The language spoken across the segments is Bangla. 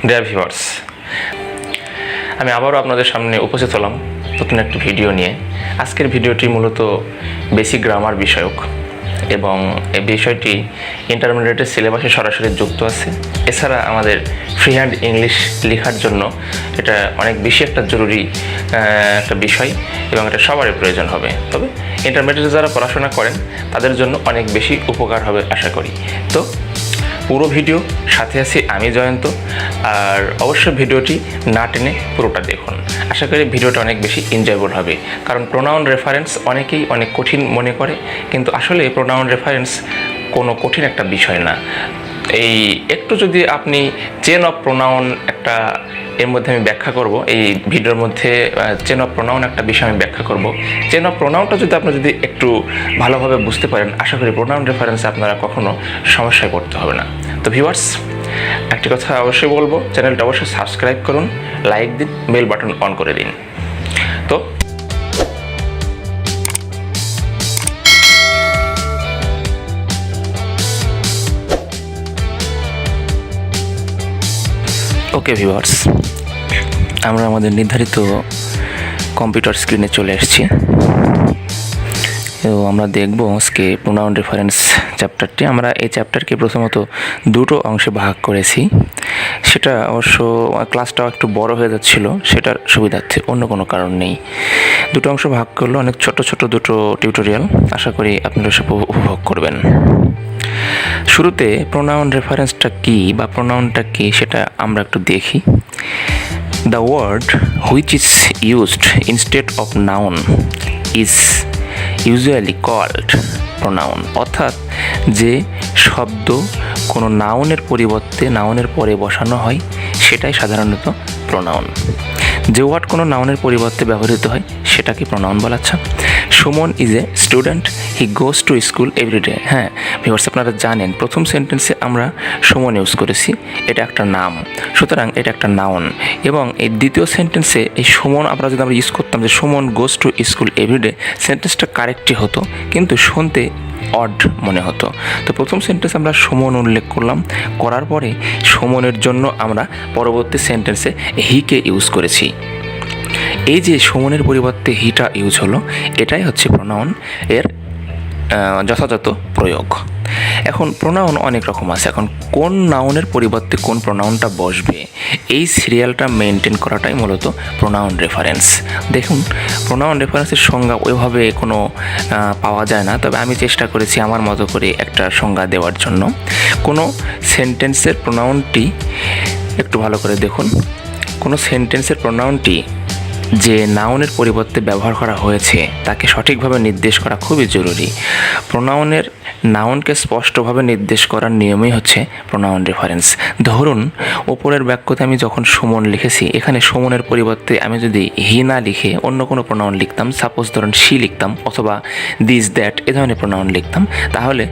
ডিয়ার ভিউয়ার্স, আমি আবারও আপনাদের সামনে উপস্থিত হলাম নতুন একটি ভিডিও নিয়ে। আজকের ভিডিওটি মূলত বেসিক গ্রামার বিষয়ক এবং এই বিষয়টি ইন্টারমিডিয়েটের সিলেবাসে সরাসরি যুক্ত আছে। এছাড়া আমাদের ফ্রি হ্যান্ড ইংলিশ লেখার জন্য এটা অনেক বেশি একটা জরুরি একটা বিষয় এবং এটা সবারই প্রয়োজন হবে। তবে ইন্টারমিডিয়েটে যারা পড়াশোনা করেন তাদের জন্য অনেক বেশি উপকার হবে আশা করি। তো পুরো ভিডিও সাথে আছি আমি জয়ন্ত, আর অবশ্যই ভিডিওটি না টেনে পুরোটা দেখুন। আশা করি ভিডিওটা অনেক বেশি এনজয়েবল হবে, কারণ প্রোনাউন রেফারেন্স অনেকেই অনেক কঠিন মনে করে, কিন্তু আসলে প্রোনাউন রেফারেন্স কোনো কঠিন একটা বিষয় না। এই একটু যদি আপনি চেন অফ প্রোনাউন একটা এর মধ্যে আমি ব্যাখ্যা করব, এই ভিডিওর মধ্যে চেন অফ প্রোনাউন একটা বিষয় আমি ব্যাখ্যা করব। চেন অফ প্রোনাউনটা যদি আপনি যদি একটু ভালোভাবে বুঝতে পারেন, আশা করি প্রোনাউন রেফারেন্সে আপনারা কখনো সমস্যায় পড়তে হবে না। তো ভিউয়ার্স, একটি কথা অবশ্যই বলবো, চ্যানেলটা অবশ্যই সাবস্ক্রাইব করুন, লাইক দিন, বেল বাটন অন করে দিন। তো ওকে ভিউয়ার্স, আমরা আমাদের নির্ধারিত কম্পিউটার স্ক্রিনে চলে এসেছি। তো আমরা দেখব আজকে প্রোনাউন রেফারেন্স চ্যাপ্টারটি। আমরা এই চ্যাপ্টারকে প্রথমত দুটো অংশে ভাগ করেছি। সেটা অবশ্য ক্লাসটাও একটু বড় হয়ে যাচ্ছিল, সেটার সুবিধার্থে, অন্য কোনো কারণ নেই। দুটো অংশ ভাগ করলো, অনেক ছোট ছোট দুটো টিউটোরিয়াল, আশা করি আপনারা সব উপভোগ করবেন। শুরুতে প্রোনাউন রেফারেন্সটা কী বা প্রোনাউনটা কী সেটা আমরা একটু দেখি। The word which is used instead of noun is usually called pronoun, অর্থাৎ যে শব্দ কোনো নাউনের পরিবর্তে নাউনের পরে বসানো হয় সেটাই সাধারণত প্রোনাউন। যে ওয়ার্ড কোনো নাউনের পরিবর্তে ব্যবহৃত হয় সেটাকে প্রোনাউন বলা। আচ্ছা, Suman is a student, he goes to school every day. হ্যাঁ ভিউয়ার্স, আপনারা জানেন প্রথম সেন্টেন্সে আমরা সুমন ইউজ করেছি, এটা একটা নাম, সুতরাং এটা একটা নাউন। এবং এই দ্বিতীয় সেন্টেন্সে এই সুমন আমরা যদি আমরা ইউজ করতাম যে Suman goes to school every day, সেন্টেন্সটা কারেক্টই হতো, কিন্তু শুনতে অড মনে হতো। তো প্রথম সেন্টেন্স আমরা সুমন উল্লেখ করলাম, করার পরে সুমনের জন্য আমরা পরবর্তী সেন্টেন্সে হিকে ইউজ করেছি। এই যে সুমনের পরিবর্তে হিটা ইউজ হলো, এটাই হচ্ছে প্রোনাউন এর যথাযথ প্রয়োগ। এখন প্রোনাউন অনেক রকম আছে। এখন কোন নাউনের পরিবর্তে কোন প্রোনাউনটা বসবে, এই সিরিয়ালটা মেনটেন করাটাই মূলত প্রোনাউন রেফারেন্স। দেখুন, প্রোনাউন রেফারেন্সের সংজ্ঞা ওইভাবে কোনো পাওয়া যায় না, তবে আমি চেষ্টা করেছি আমার মতো করে একটা সংজ্ঞা দেওয়ার জন্য। কোনো সেন্টেন্সের প্রোনাউনটি একটু ভালো করে দেখুন। কোনো সেন্টেন্সের প্রোনাউনটি যে নাউনের পরিবর্তে ব্যবহার করা হয়েছে তাকে সঠিকভাবে নির্দেশ করা খুবই জরুরি। প্রোনাউনের নাউনকে স্পষ্টভাবে নির্দেশ করার নিয়মই হচ্ছে প্রোনাউন রেফারেন্স। ধরুন, ওপরের বাক্যতে আমি যখন সুমন লিখেছি, এখানে সুমনের পরিবর্তে আমি যদি হি না লিখে অন্য কোনো প্রোনাউন লিখতাম, সাপোজ ধরুন শি লিখতাম অথবা দিস দ্যাট এ ধরনের প্রোনাউন লিখতাম, তাহলে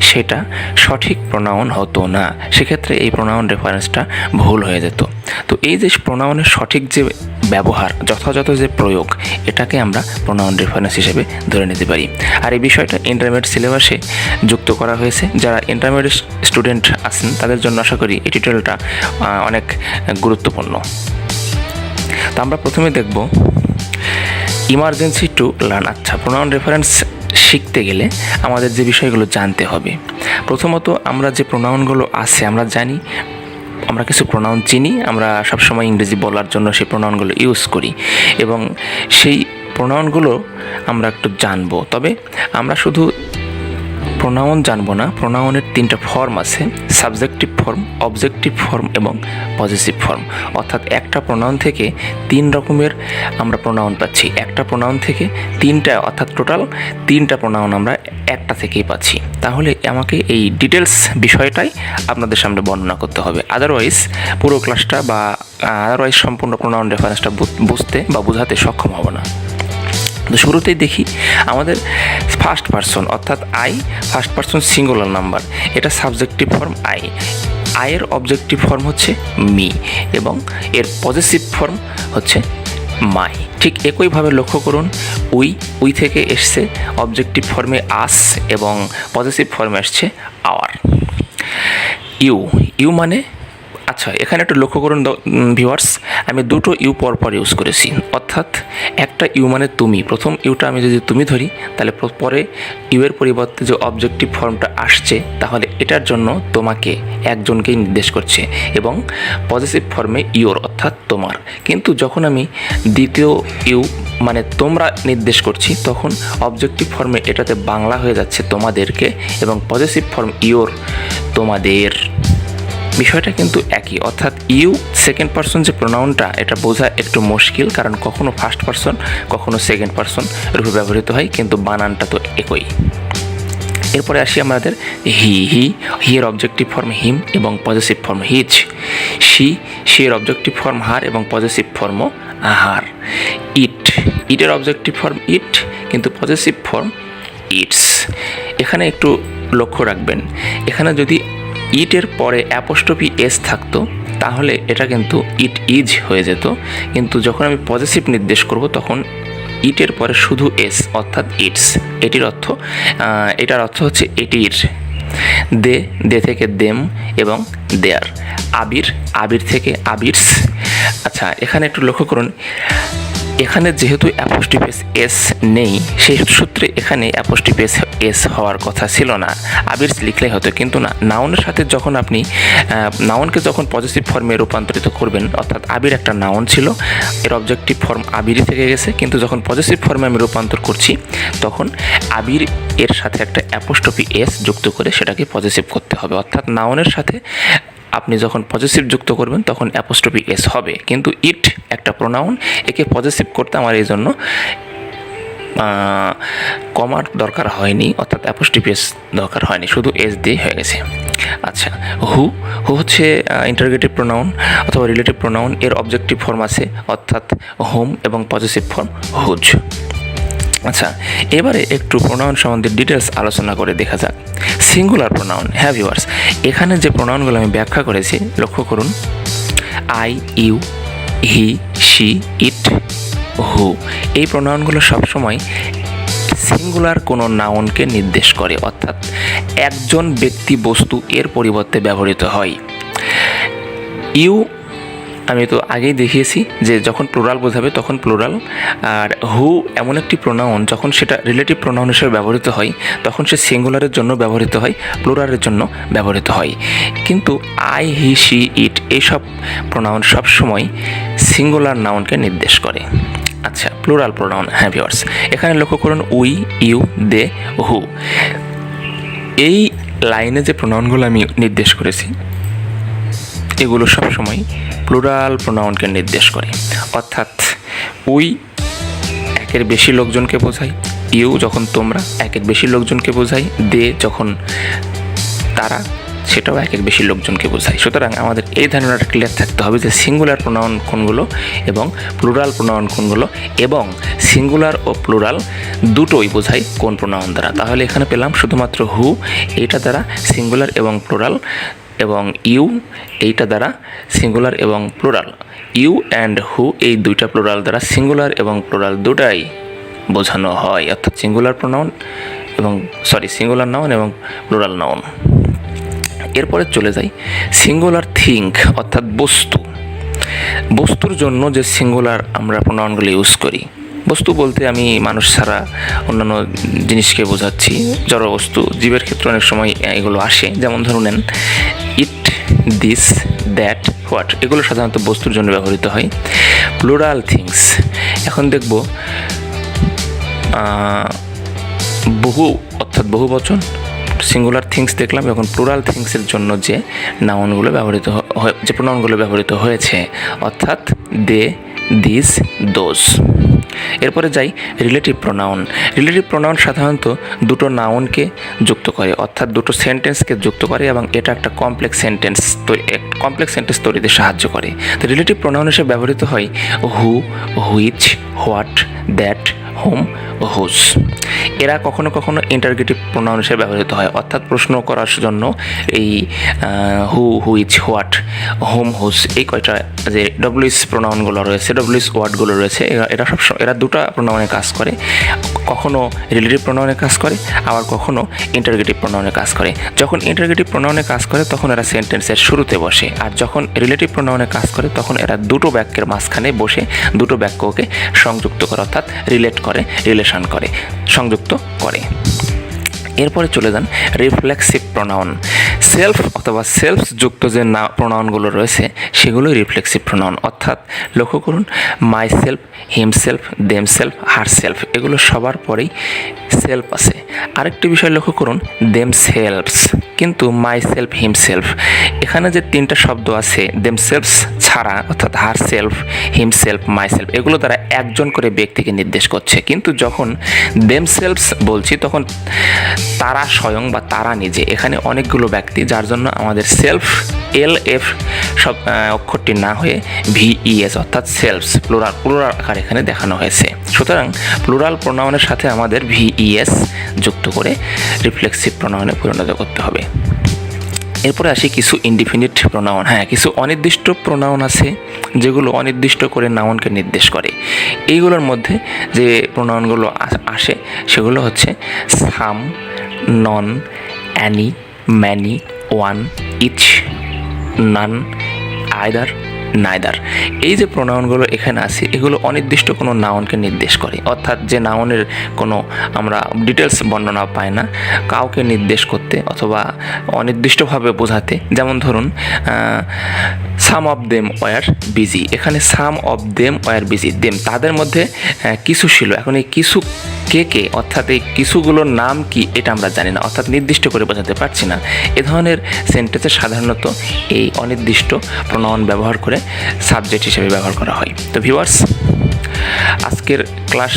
সেটা সঠিক প্রোনাউন হতো না। সেক্ষেত্রে এই প্রোনাউন রেফারেন্সটা ভুল হয়ে যেত। তো এই যে প্রোনাউনের সঠিক যে ব্যবহার, যথাযথ যে প্রয়োগ, এটাকে আমরা প্রোনাউন রেফারেন্স হিসেবে ধরে নিতে পারি। আর এই বিষয়টা ইন্টারমিডিয়েট সিলেবাসে যুক্ত করা হয়েছে। যারা ইন্টারমিডিয়েট স্টুডেন্ট আছেন তাদের জন্য আশা করি এই টিউটোরিয়ালটা অনেক গুরুত্বপূর্ণ। তো আমরা প্রথমে দেখব ইমার্জেন্সি টু লার্ন। আচ্ছা, প্রোনাউন রেফারেন্স শিখতে গেলে আমাদের যে বিষয়গুলো জানতে হবে, প্রথমত আমরা যে প্রোনাউনগুলো আছে আমরা জানি, আমরা কিছু প্রোনাউন চিনি, আমরা সবসময় ইংরেজি বলার জন্য সেই প্রোনাউনগুলো ইউজ করি এবং সেই প্রোনাউনগুলো আমরা একটু জানবো। তবে আমরা শুধু প্রোনাউন জানবো না, প্রোনাউনের তিনটা ফর্ম আছে: সাবজেক্টিভ ফর্ম, অবজেক্টিভ ফর্ম এবং পজেসিভ ফর্ম। অর্থাৎ একটা প্রোনাউন থেকে তিন রকমের আমরা প্রোনাউন পাচ্ছি, একটা প্রোনাউন থেকে তিনটা, অর্থাৎ টোটাল তিনটা প্রোনাউন আমরা একটা থেকেই পাচ্ছি। তাহলে আমাকে এই ডিটেলস বিষয়টাই আপনাদের সামনে বর্ণনা করতে হবে, আদারওয়াইজ পুরো ক্লাসটা বা আদারওয়াইজ সম্পূর্ণ প্রোনাউন রেফারেন্সটা বুঝতে বা বোঝাতে সক্ষম হব না। তো শুরুতেই দেখি আমাদের ফার্স্ট পারসন, অর্থাৎ I first person singular number, এটা সাবজেক্টিভ ফর্ম আই। আয়ের অবজেক্টিভ ফর্ম হচ্ছে মি এবং এর পজেসিভ ফর্ম হচ্ছে মাই। ঠিক একইভাবে লক্ষ্য করুন, উই থেকে এসছে অবজেক্টিভ ফর্মে আস এবং পজেসিভ ফর্মে আসছে আওয়ার। ইউ মানে আচ্ছা, এখানে একটু লক্ষ্য করুন ভিউয়ার্স, আমি দুটো ইউ পরপর ইউজ করেছি, অর্থাৎ একটা ইউ মানে তুমি, প্রথম ইউটা আমি যদি তুমি ধরি তাহলে পরে ইউ এর পরিবর্তে যে অবজেক্টিভ ফর্মটা আসছে তাহলে এটার জন্য তোমাকে একজনকেই নির্দেশ করছে এবং পজিটিভ ফর্মে ইউর অর্থাৎ তোমার। কিন্তু যখন আমি দ্বিতীয় ইউ মানে তোমরা নির্দেশ করছি তখন অবজেক্টিভ ফর্মে এটাতে বাংলা হয়ে যাচ্ছে তোমাদেরকে এবং পজিটিভ ফর্ম ইউর তোমাদের। বিষয়টা কিন্তু একই, অর্থাৎ ইউ সেকেন্ড পারসন যে প্রোনাউনটা এটা বোঝা একটু মুশকিল, কারণ কখনো ফার্স্ট পারসন কখনো সেকেন্ড পারসন রূপে ব্যবহৃত হয়, কিন্তু বানানটা তো একই। এরপরে আসি আমাদের হি এর অবজেক্টিভ ফর্ম হিম এবং পজিটিভ ফর্ম হিজ। সি এর অবজেক্টিভ ফর্ম হার এবং পজিটিভ ফর্ম হার। ইটের অবজেক্টিভ ফর্ম ইট কিন্তু পজিটিভ ফর্ম ইটস। এখানে একটু লক্ষ্য রাখবেন, এখানে যদি ইটের পরে অ্যাপোস্ট্রফি এস থাকতো তাহলে এটা কিন্তু ইট ইজ হয়ে যেত, কিন্তু যখন আমি পজিটিভ নির্দেশ করব তখন ইটের পরে শুধু এস অর্থাৎ ইটস। এটার অর্থ হচ্ছে এটির। দে থেকে দেম এবং দেয়ার। আবির থেকে আবির্স। আচ্ছা, এখানে একটু লক্ষ্য করুন, এখানে যেহেতু অ্যাপোস্ট্রফি এস নেই সেই সূত্রে এখানে অ্যাপোস্ট্রফি এস হওয়ার কথা ছিল না, আবির্স লিখলেই হতো। কিন্তু না, নাউনের সাথে যখন আপনি নাউনকে যখন পজিটিভ ফর্মে রূপান্তরিত করবেন, অর্থাৎ আবির একটা নাউন ছিল, এর অবজেক্টিভ ফর্ম আবিরই থেকে গেছে, কিন্তু যখন পজিটিভ ফর্মে আমি রূপান্তর করছি তখন আবির এর সাথে একটা অ্যাপোস্ট্রফি এস যুক্ত করে সেটাকে পজিটিভ করতে হবে। অর্থাৎ নাউনের সাথে আপনি যখন পজিটিভ যুক্ত করবেন তখন অ্যাপোস্ট্রফি এস হবে, কিন্তু ইট একটা প্রোনাউন, একে পজিটিভ করতে আমার এই জন্য কমার দরকার হয়নি, অর্থাৎ অ্যাপোস্ট্রফি এস দরকার হয়নি, শুধু এস দিয়ে হয়ে গেছে। আচ্ছা, হু হচ্ছে ইন্টারোগেটিভ প্রোনাউন অথবা রিলেটিভ প্রোনাউন, এর অবজেক্টিভ ফর্ম আছে অর্থাৎ হোম এবং পজিটিভ ফর্ম হুজ। আচ্ছা, এবারে একটু প্রোনাউন সম্বন্ধে ডিটেলস আলোচনা করে দেখা যাক। Singular pronoun. হ্যাঁ ভিউয়ার্স, এখানে যে প্রোনাউনগুলো আমি ব্যাখ্যা করেছি লক্ষ্য করুন, আই, ইউ, হি, শি, ইট, হু, এই প্রোনাউনগুলো সবসময় সিঙ্গুলার কোনো নাউনকে নির্দেশ করে, অর্থাৎ একজন ব্যক্তি বস্তু এর পরিবর্তে ব্যবহৃত হয়। ইউ আমি তো আগেই দেখিয়েছি যে যখন প্লুরাল বোঝাবে তখন প্লুরাল, আর হু এমন একটি প্রোনাউন যখন সেটা রিলেটিভ প্রোনাউন হিসেবে ব্যবহৃত হয় তখন সে সিঙ্গুলারের জন্য ব্যবহৃত হয়, প্লুরালের জন্য ব্যবহৃত হয়। কিন্তু আই, হি, শি, ইট এইসব প্রোনাউন সবসময় সিঙ্গুলার নাউনকে নির্দেশ করে। আচ্ছা, প্লুরাল প্রোনাউন। হ্যাঁ ভিউয়ার্স, এখানে লক্ষ্য করুন উই, ইউ, দে, হু, এই লাইনে যে প্রোনাউনগুলো আমি নির্দেশ করেছি এগুলো সবসময় প্লুরাল প্রোনাউনকে নির্দেশ করে, অর্থাৎ উই একের বেশি লোকজনকে বোঝায়, ইউ যখন তোমরা একের বেশি লোকজনকে বোঝায়, দে যখন তারা সেটাও একের বেশি লোকজনকে বোঝায়। সুতরাং আমাদের এই ধারণাটা ক্লিয়ার থাকতে হবে যে সিঙ্গুলার প্রোনাউন কোনগুলো এবং প্লুরাল প্রোনাউন কোনগুলো, এবং সিঙ্গুলার ও প্লুরাল দুটোই বোঝায় কোন প্রোনাউন দ্বারা। তাহলে এখানে পেলাম শুধুমাত্র হু এইটা দ্বারা সিঙ্গুলার এবং প্লুরাল, এবং ইউ এইটা দ্বারা সিঙ্গুলার এবং প্লুরাল। ইউ অ্যান্ড হু এই দুইটা প্লুরাল দ্বারা সিঙ্গুলার এবং প্লুরাল দুটাই বোঝানো হয়, অর্থাৎ সিঙ্গুলার প্রোনাউন এবং সিঙ্গুলার নাউন এবং প্লুরাল নাউন। এরপরে চলে যাই সিঙ্গুলার থিঙ্ক অর্থাৎ বস্তুর জন্য যে সিঙ্গুলার আমরা প্রোনাউনগুলো ইউজ করি। বস্তু বলতে আমি মানুষ ছাড়া অন্যান্য জিনিসকে বোঝাচ্ছি, জড় বস্তু, জীবের ক্ষেত্রে অনেক সময় এগুলো আসে, যেমন ধরুন ইট, দিস, দ্যাট, হোয়াট, এগুলো সাধারণত বস্তুর জন্য ব্যবহৃত হয়। প্লুরাল থিংস, এখন দেখব বহু অর্থাৎ বহু বচন, সিঙ্গুলার থিংস দেখলাম, এখন প্লুরাল থিংসের জন্য যে নাউনগুলো ব্যবহৃত যে প্রোনাউনগুলো ব্যবহৃত হয়েছে, অর্থাৎ দে, দিস, দোজ। এরপরে যাই রিলেটিভ প্রোনাউন। রিলেটিভ প্রোনাউন সাধারণত দুটো নাউনকে যুক্ত করে, অর্থাৎ দুটো সেন্টেন্সকে যুক্ত করে এবং এটা একটা কমপ্লেক্স সেন্টেন্স তৈরিতে সাহায্য করে। তো রিলেটিভ প্রোনাউন হিসেবে ব্যবহৃত হয় who, which, what, that, whom, whose. এরা কখনো কখনো ইন্টারগেটিভ প্রোনাউন হিসেবে ব্যবহৃত হয়, অর্থাৎ প্রশ্ন করার জন্য এই হু, হুইচ, হোয়াট, হোম, হুজ এই কয়টা যে ডব্লিউএস প্রোনাউনগুলো রয়েছে, ডব্লিউএস ওয়ার্ডগুলো রয়েছে, এরা দুটো প্রোনাউনে কাজ করে। কখনো রিলেটিভ প্রোনাউনে কাজ করে, আবার কখনো ইন্টারগেটিভ প্রোনাউনে কাজ করে। যখন ইন্টারগেটিভ প্রোনাউনে কাজ করে তখন এরা সেন্টেন্সের শুরুতে বসে, আর যখন রিলেটিভ প্রোনাউনে কাজ করে তখন এরা দুটো বাক্যের মাঝখানে বসে দুটো বাক্যকে সংযুক্ত করে, অর্থাৎ রিলেট করে, রিলেশন করে, সংযুক্ত করে। এরপরে চলে যান রিফ্লেক্সিভ প্রোনাউন। সেলফ অথবা সেলফ যুক্ত যে প্রোনাউনগুলো রয়েছে সেগুলোই রিফ্লেক্সিভ প্রোনাউন। অর্থাৎ লক্ষ্য করুন, myself, himself, themselves, herself, এগুলো সবার পরেই সেলফ আছে। আরেকটি বিষয় লক্ষ্য করুন, দেমসেলভস, কিন্তু মাই সেলফ, হিমসেলফ, এখানে যে তিনটা শব্দ আছে দেমসেলভস ছাড়া, অর্থাৎ হারসেলফ, হিমসেলফ, মাইসেলফ, এগুলো দ্বারা একজন করে ব্যক্তিকে নির্দেশ করছে। কিন্তু যখন দেমসেলভস বলছি তখন তারা স্বয়ং বা তারা নিজে, এখানে অনেকগুলো ব্যক্তি, যার জন্য আমাদের সেলফ এল-এফ সব অক্ষরটি না হয়ে ভিইএস অর্থাৎ সেলফস প্লুরাল আকার এখানে দেখানো হয়েছে। সুতরাং প্লুরাল প্রোনাউনের সাথে আমাদের ভিইএস যুক্ত করে রিফ্লেক্সিভ প্রোনাউনে পরিণত করতে হবে। এরপরে আসি কিছু ইনডিফিনিট প্রোনাউন। হ্যাঁ, কিছু অনির্দিষ্ট প্রোনাউন আছে যেগুলো অনির্দিষ্ট করে নাউনকে নির্দেশ করে। এইগুলোর মধ্যে যে প্রোনাউনগুলো আসে সেগুলো হচ্ছে সাম, নন, অ্যানি, ম্যানি, ওয়ান, ইচ, নান, আইদার, নাইদার। এই যে প্রোনাউনগুলো এখানে আছে এগুলো অনির্দিষ্ট কোনো নাউনকে নির্দেশ করে, অর্থাৎ যে নাউনের কোনো আমরা ডিটেলস বর্ণনা পাই না, কাউকে নির্দেশ করতে অথবা অনির্দিষ্টভাবে বোঝাতে। যেমন ধরুন, some of them were busy, এখানে some of them were busy, them তাদের মধ্যে কিছু ছিল, এখন এই কিছু কে অর্থাৎ এই কিছুগুলোর নাম কি এটা আমরা জানি না, অর্থাৎ নির্দিষ্ট করে বোঝাতে পারছি না। এ ধরনের সেন্টেন্সে সাধারণত এই অনির্দিষ্ট প্রোনাউন ব্যবহার করে সাবজেক্ট হিসেবে ব্যবহার করা হয়। তো ভিউয়ার্স, আজকের ক্লাস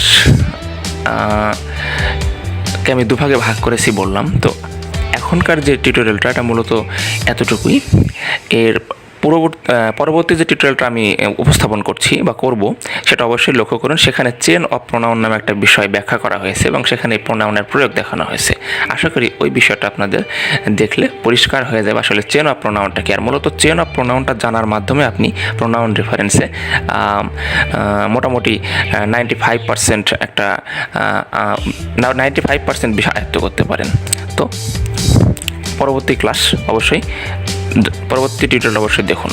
কে আমি দুভাগে ভাগ করেছি বললাম। তো এখনকার যে টিউটোরিয়ালটা এটা মূলত এতটুকুই। এর পরবর্তী যে টিউটোরিয়ালটা আমি উপস্থাপন করছি বা করব সেটা অবশ্যই লক্ষ্য করুন, সেখানে চেন অফ প্রোনাউন নামে একটা বিষয় ব্যাখ্যা করা হয়েছে এবং সেখানে প্রোনাউনের প্রয়োগ দেখানো হয়েছে। আশা করি ওই বিষয়টা আপনাদের দেখলে পরিষ্কার হয়ে যাবে আসলে চেন অফ প্রোনাউনটা কি। আর মূলত চেন অফ প্রোনাউনটা জানার মাধ্যমে আপনি প্রোনাউন রেফারেন্সে মোটামুটি 95% একটা 95% বিষয় আয়ত্ত করতে পারেন। তো পরবর্তী টিউটোরিয়াল অবশ্যই দেখুন।